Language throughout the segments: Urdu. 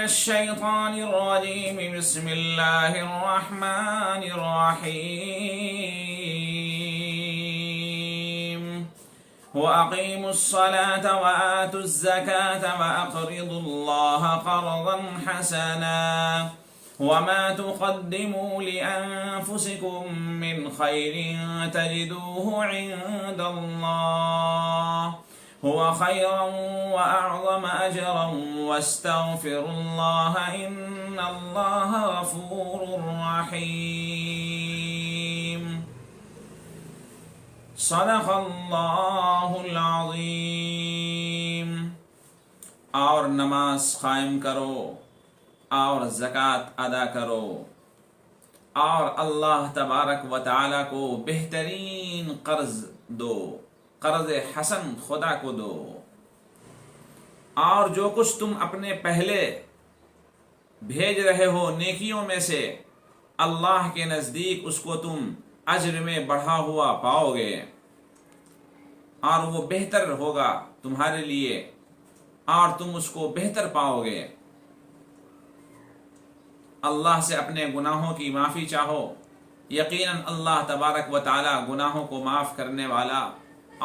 الشيطان الرجيم بسم الله الرحمن الرحيم وأقيموا الصلاة وآتوا الزكاة وأقرضوا الله قرضا حسنا وما تقدموا لأنفسكم من خير تجدوه عند الله هو خيرا وأعظم أجرا واستغفروا الله إن الله غفور رحيم صدق اللہ العظیم۔ اور نماز قائم کرو اور زکوٰۃ ادا کرو اور اللہ تبارک و تعالیٰ کو بہترین قرض دو، قرض حسن خدا کو دو، اور جو کچھ تم اپنے پہلے بھیج رہے ہو نیکیوں میں سے اللہ کے نزدیک اس کو تم اجر میں بڑھا ہوا پاؤ گے، اور وہ بہتر ہوگا تمہارے لیے اور تم اس کو بہتر پاؤ گے۔ اللہ سے اپنے گناہوں کی معافی چاہو، یقیناً اللہ تبارک و تعالی گناہوں کو معاف کرنے والا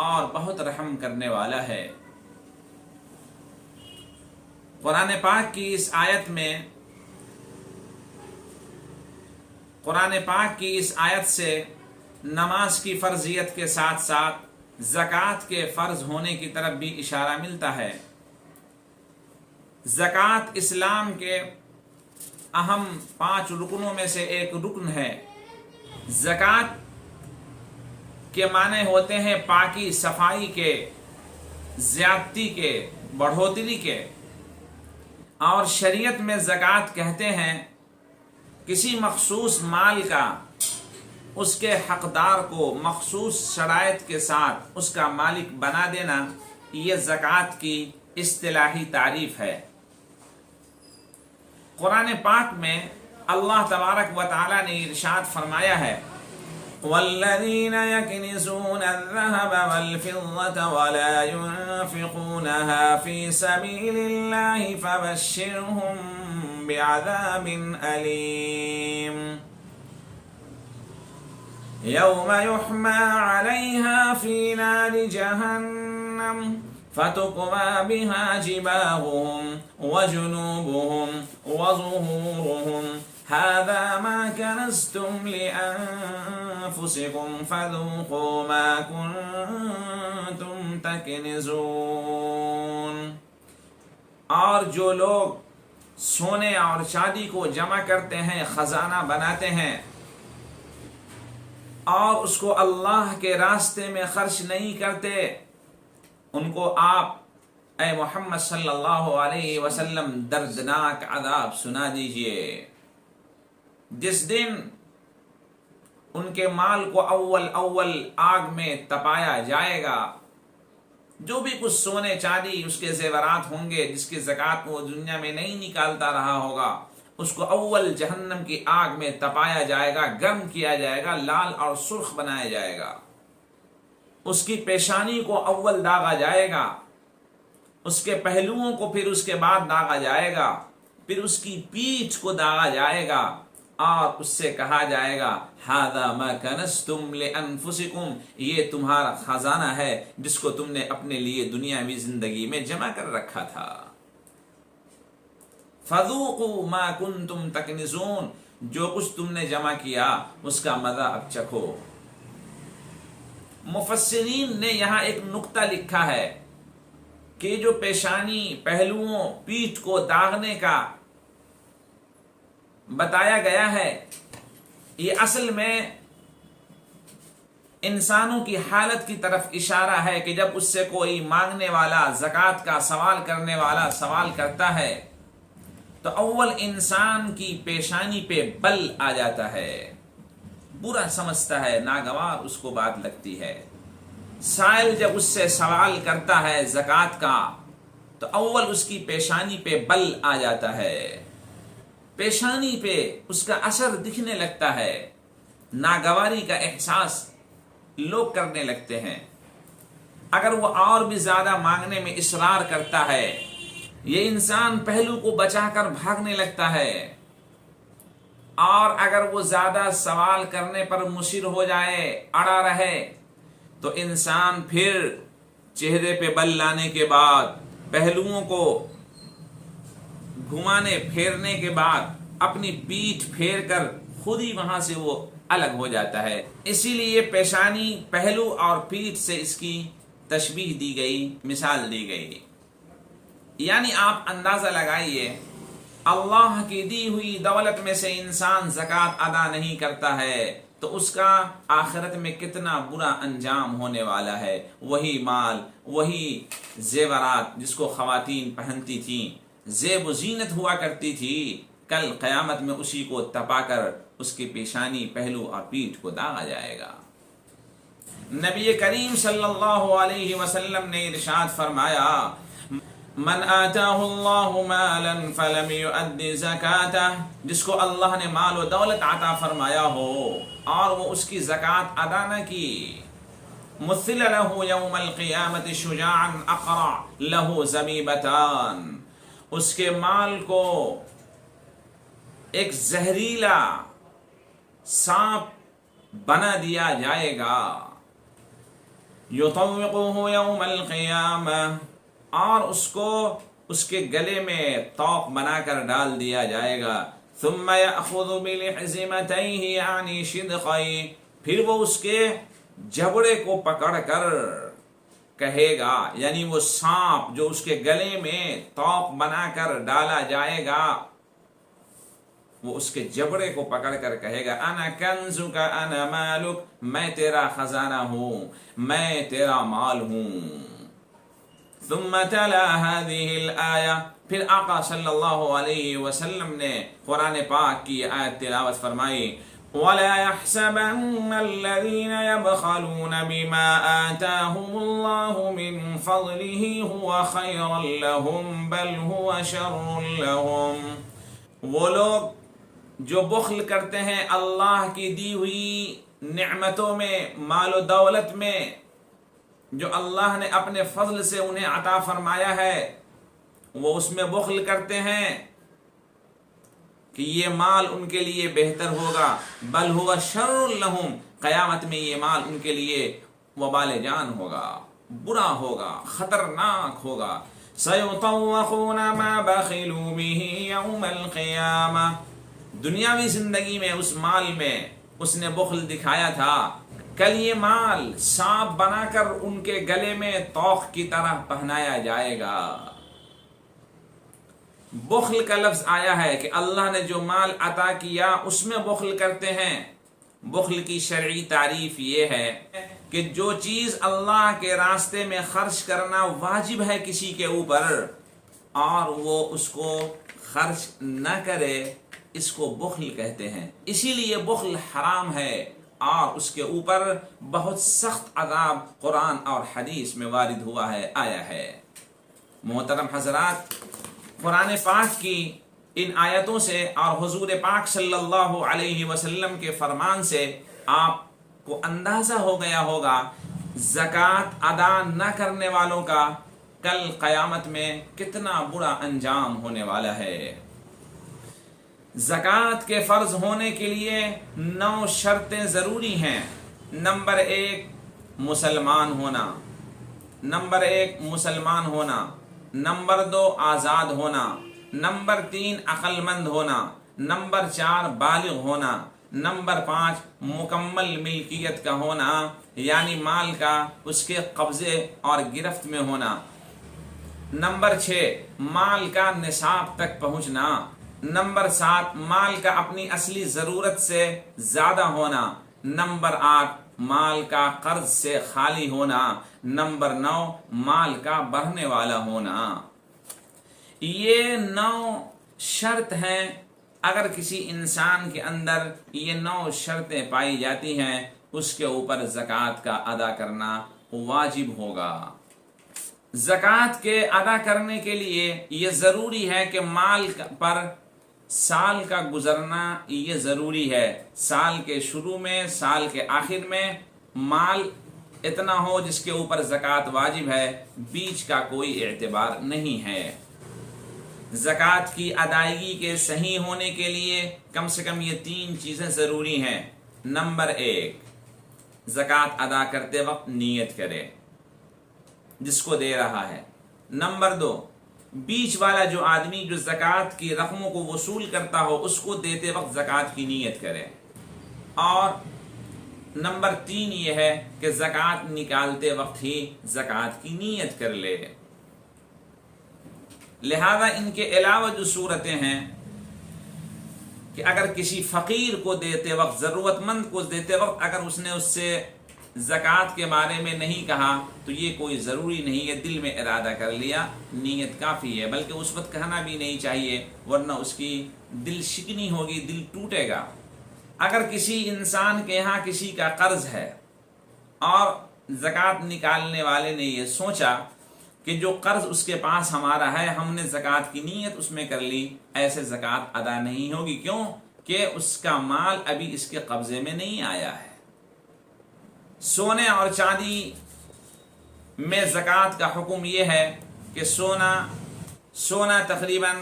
اور بہت رحم کرنے والا ہے۔ قرآن پاک کی اس آیت سے نماز کی فرضیت کے ساتھ ساتھ زکوٰۃ کے فرض ہونے کی طرف بھی اشارہ ملتا ہے۔ زکوٰۃ اسلام کے اہم 5 رکنوں میں سے ایک رکن ہے۔ زکوٰۃ کے معنی ہوتے ہیں پاکی، صفائی کے، زیادتی کے، بڑھوتری کے، اور شریعت میں زکوٰۃ کہتے ہیں کسی مخصوص مال کا اس کے حقدار کو مخصوص شرائط کے ساتھ اس کا مالک بنا دینا، یہ زکوٰۃ کی اصطلاحی تعریف ہے۔ قرآن پاک میں اللہ تبارک و تعالی نے ارشاد فرمایا ہے وَالَّذِينَ يَكْنِزُونَ الذَّهَبَ وَالْفِضَّةَ وَلَا يُنْفِقُونَهَا فِي سَبِيلِ اللَّهِ فَبَشِّرْهُم بِعَذَابٍ أَلِيمٍ يَوْمَ يُحْمَى عَلَيْهَا فِي نَارِ جَهَنَّمَ فَتُكْوَى بِهَا جِبَاهُهُمْ وَجُنُوبُهُمْ وَظُهُورُهُمْ هَذَا مَا كَنَزْتُمْ لِأَنفُسِكُمْ فَذُوقُوا مَا كُنتُمْ تَكْنِزُونَ۔ اور جو لوگ سونے اور چاندی کو جمع کرتے ہیں، خزانہ بناتے ہیں، اور اس کو اللہ کے راستے میں خرچ نہیں کرتے، ان کو آپ اے محمد صلی اللہ علیہ وسلم دردناک عذاب سنا دیجئے۔ جس دن ان کے مال کو اول آگ میں تپایا جائے گا، جو بھی کچھ سونے چاندی اس کے زیورات ہوں گے جس کی زکوٰۃ وہ دنیا میں نہیں نکالتا رہا ہوگا، اس کو اول جہنم کی آگ میں تپایا جائے گا، گرم کیا جائے گا، لال اور سرخ بنایا جائے گا۔ اس کی پیشانی کو اول داغا جائے گا، اس کے پہلوؤں کو پھر اس کے بعد داغا جائے گا، پھر اس کی پیٹھ کو داغا جائے گا، اور اس سے کہا جائے گا ھذا ما کنزتم لانفسکم، یہ تمہارا خزانہ ہے جس کو تم نے اپنے لیے دنیاوی زندگی میں جمع کر رکھا تھا۔ فذوقوا ما کنتم تکنزون، جو کچھ تم نے جمع کیا اس کا مزہ اب چکھو۔ مفسرین نے یہاں ایک نقطہ لکھا ہے کہ جو پیشانی، پہلوؤں، پیٹھ کو داغنے کا بتایا گیا ہے، یہ اصل میں انسانوں کی حالت کی طرف اشارہ ہے کہ جب اس سے کوئی مانگنے والا، زکوٰۃ کا سوال کرنے والا سوال کرتا ہے تو اول انسان کی پیشانی پہ بل آ جاتا ہے، برا سمجھتا ہے، ناگوار اس کو بات لگتی ہے۔ سائل جب اس سے سوال کرتا ہے زکوٰۃ کا تو اول اس کی پیشانی پہ بل آ جاتا ہے، پیشانی پہ اس کا اثر دکھنے لگتا ہے، ناگواری کا احساس لوگ کرنے لگتے ہیں۔ اگر وہ اور بھی زیادہ مانگنے میں اصرار کرتا ہے یہ انسان پہلو کو بچا کر بھاگنے لگتا ہے، اور اگر وہ زیادہ سوال کرنے پر مصر ہو جائے، اڑا رہے، تو انسان پھر چہرے پہ بل لانے کے بعد، پہلوؤں کو گھمانے پھیرنے کے بعد اپنی پیٹھ پھیر کر خود ہی وہاں سے وہ الگ ہو جاتا ہے۔ اسی لیے پیشانی، پہلو اور پیٹھ سے اس کی تشبیہ دی گئی، مثال دی گئی۔ یعنی آپ اندازہ لگائیے، اللہ کی دی ہوئی دولت میں سے انسان زکوٰۃ ادا نہیں کرتا ہے تو اس کا آخرت میں کتنا برا انجام ہونے والا ہے۔ وہی مال، وہی زیورات جس کو خواتین پہنتی تھیں، زیب و زینت ہوا کرتی تھی، کل قیامت میں اسی کو تپا کر اس کی پیشانی، پہلو اور پیٹھ کو داغا جائے گا۔ نبی کریم صلی اللہ علیہ وسلم نے ارشاد فرمایا، من آتاہ اللہ مالا فلم یؤد زکاتہ، جس کو اللہ نے مال و دولت عطا فرمایا ہو اور وہ اس کی زکوٰۃ ادا نہ کی، مثل له یوم القیامت شجاعا اقرع له زبیبتان، اس کے مال کو ایک زہریلا سانپ بنا دیا جائے گا، یطوقہ یوم القیامہ، اور اس کو اس کے گلے میں طوق بنا کر ڈال دیا جائے گا، ثم یأخذ بلحزمتیہ یعنی شدقیہ، پھر وہ اس کے جبڑے کو پکڑ کر کہے گا، یعنی وہ سانپ جو اس کے گلے میں طوق بنا کر ڈالا جائے گا، وہ اس کے جبڑے کو پکڑ کر کہے گا، انا کنزک انا مالک، میں تیرا خزانہ ہوں، میں تیرا مال ہوں۔ ثم تلا هذه الآیہ، پھر آقا صلی اللہ علیہ وسلم نے قرآن پاک کی آیت تلاوت فرمائی، وَلَا يَحْسَبَنَّ الَّذِينَ يَبْخَلُونَ بِمَا آتَاهُمُ اللَّهُ مِنْ فَضْلِهِ هُوَ خَيْرًا لَهُمْ بَلْ هُوَ شَرٌّ لَهُمْ، وہ لوگ جو بخل کرتے ہیں اللہ کی دی ہوئی نعمتوں میں، مال و دولت میں، جو اللہ نے اپنے فضل سے انہیں عطا فرمایا ہے، وہ اس میں بخل کرتے ہیں کہ یہ مال ان کے لیے بہتر ہوگا، بل ہوا شر لہم، قیامت میں یہ مال ان کے لیے وبال جان ہوگا، برا ہوگا، خطرناک ہوگا۔ سَيُطَوَّقُونَ مَا بَخِلُوا بِهِ يَوْمَ الْقِيَامَةِ، دنیاوی زندگی میں اس مال میں اس نے بخل دکھایا تھا، کل یہ مال سانپ بنا کر ان کے گلے میں طوق کی طرح پہنایا جائے گا۔ بخل کا لفظ آیا ہے کہ اللہ نے جو مال عطا کیا اس میں بخل کرتے ہیں۔ بخل کی شرعی تعریف یہ ہے کہ جو چیز اللہ کے راستے میں خرچ کرنا واجب ہے کسی کے اوپر اور وہ اس کو خرچ نہ کرے، اس کو بخل کہتے ہیں۔ اسی لیے بخل حرام ہے اور اس کے اوپر بہت سخت عذاب قرآن اور حدیث میں وارد ہوا ہے، آیا ہے۔ محترم حضرات، قرآن پاک کی ان آیتوں سے اور حضور پاک صلی اللہ علیہ وسلم کے فرمان سے آپ کو اندازہ ہو گیا ہوگا زکوٰۃ ادا نہ کرنے والوں کا کل قیامت میں کتنا برا انجام ہونے والا ہے۔ زکوٰۃ کے فرض ہونے کے لیے 9 شرطیں ضروری ہیں۔ نمبر 1 مسلمان ہونا، نمبر 1 مسلمان ہونا، نمبر 2 آزاد ہونا، نمبر 3 عقل مند ہونا، نمبر 4 بالغ ہونا، نمبر 5 مکمل ملکیت کا ہونا، یعنی مال کا اس کے قبضے اور گرفت میں ہونا، نمبر 6 مال کا نصاب تک پہنچنا، نمبر 7 مال کا اپنی اصلی ضرورت سے زیادہ ہونا، نمبر 8 مال کا قرض سے خالی ہونا، نمبر 9 مال کا بڑھنے والا ہونا۔ یہ 9 شرط ہیں۔ اگر کسی انسان کے اندر یہ 9 شرطیں پائی جاتی ہیں، اس کے اوپر زکوٰۃ کا ادا کرنا واجب ہوگا۔ زکوٰۃ کے ادا کرنے کے لیے یہ ضروری ہے کہ مال پر سال کا گزرنا یہ ضروری ہے۔ سال کے شروع میں، سال کے آخر میں مال اتنا ہو جس کے اوپر زکوٰۃ واجب ہے، بیچ کا کوئی اعتبار نہیں ہے۔ زکوٰۃ کی ادائیگی کے صحیح ہونے کے لیے کم سے کم یہ 3 چیزیں ضروری ہیں۔ نمبر 1، زکوٰۃ ادا کرتے وقت نیت کرے جس کو دے رہا ہے۔ نمبر 2، بیچ والا جو آدمی جو زکوٰۃ کی رقموں کو وصول کرتا ہو اس کو دیتے وقت زکوٰۃ کی نیت کرے۔ اور نمبر 3 یہ ہے کہ زکوٰۃ نکالتے وقت ہی زکوٰۃ کی نیت کر لے۔ لہذا ان کے علاوہ جو صورتیں ہیں کہ اگر کسی فقیر کو دیتے وقت، ضرورت مند کو دیتے وقت اگر اس نے اس سے زکوٰۃ کے بارے میں نہیں کہا تو یہ کوئی ضروری نہیں ہے، دل میں ارادہ کر لیا نیت کافی ہے، بلکہ اس وقت کہنا بھی نہیں چاہیے ورنہ اس کی دل شکنی ہوگی، دل ٹوٹے گا۔ اگر کسی انسان کے یہاں کسی کا قرض ہے اور زکوٰۃ نکالنے والے نے یہ سوچا کہ جو قرض اس کے پاس ہمارا ہے ہم نے زکوٰۃ کی نیت اس میں کر لی، ایسے زکوٰۃ ادا نہیں ہوگی۔ کیوں کہ اس کا مال ابھی اس کے قبضے میں نہیں آیا ہے۔ سونے اور چاندی میں زکوٰۃ کا حکم یہ ہے کہ سونا تقریباً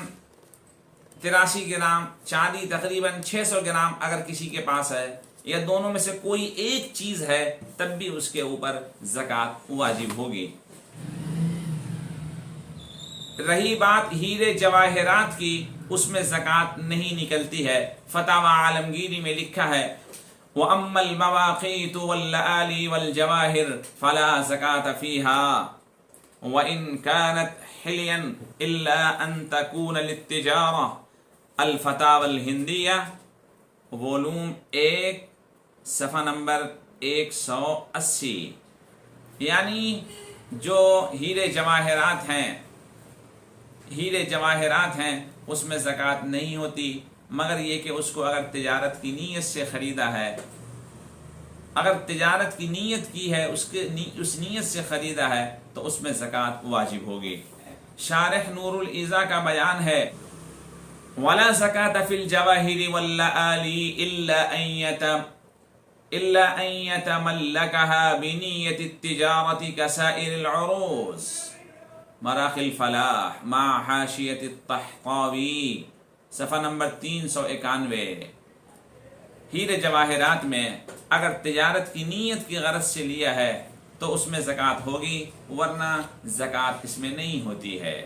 83 گرام، چاندی تقریباً 600 گرام اگر کسی کے پاس ہے یا دونوں میں سے کوئی ایک چیز ہے تب بھی اس کے اوپر زکوٰۃ واجب ہوگی۔ رہی بات ہیرے جواہرات کی، اس میں زکوٰۃ نہیں نکلتی ہے۔ فتاوی عالمگیری میں لکھا ہے وَأَمَّا الْمَوَاقِيتُ وَاللَّآلِي وَالْجَوَاهِرُ فَلَا زَكَاةَ فِيهَا وَإِنْ كَانَتْ حِلْيًا إِلَّا أَن تَكُونَ لِلتِّجَارَةِ۔ الفتاوی الہندیہ وولوم 1 صفحہ نمبر 180۔ یعنی جو ہیرے جواہرات ہیں اس میں زکوٰۃ نہیں ہوتی، مگر یہ کہ اس کو اگر تجارت کی نیت سے خریدا ہے، اگر تجارت کی نیت کی ہے، اس نیت سے خریدا ہے تو اس میں زکوٰۃ واجب ہوگی۔ شارح نور الایضاح کا بیان ہے وَلَا زَكَاةَ فِي الْجَوَاهِرِ وَاللَّآلِي إِلَّا أَن يَتَمَلَّكَهَا بِنِيَّةِ التِّجَارَةِ كَسَائِرِ الْعُرُوضِ۔ مراخل فلاح مع حاشیۃ الطحطاوی صفحہ نمبر 391۔ ہیرے جواہرات میں اگر تجارت کی نیت کی غرض سے لیا ہے تو اس میں زکوٰۃ ہوگی، ورنہ زکوٰۃ اس میں نہیں ہوتی ہے۔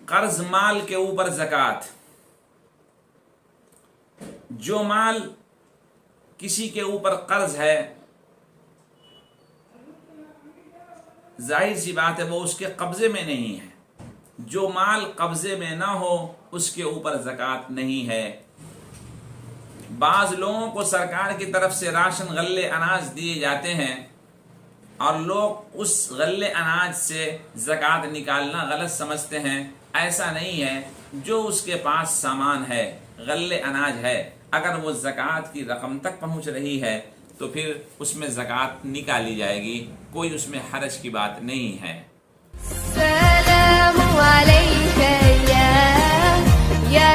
قرض مال کے اوپر زکوٰۃ، جو مال کسی کے اوپر قرض ہے ظاہر سی بات ہے وہ اس کے قبضے میں نہیں ہے، جو مال قبضے میں نہ ہو اس کے اوپر زکوٰۃ نہیں ہے۔ بعض لوگوں کو سرکار کی طرف سے راشن غلے اناج دیے جاتے ہیں اور لوگ اس غلے اناج سے زکوٰۃ نکالنا غلط سمجھتے ہیں۔ ایسا نہیں ہے، جو اس کے پاس سامان ہے، غلے اناج ہے، اگر وہ زکوٰۃ کی رقم تک پہنچ رہی ہے تو پھر اس میں زکوٰۃ نکالی جائے گی، کوئی اس میں حرج کی بات نہیں ہے۔ السلام علیکم یا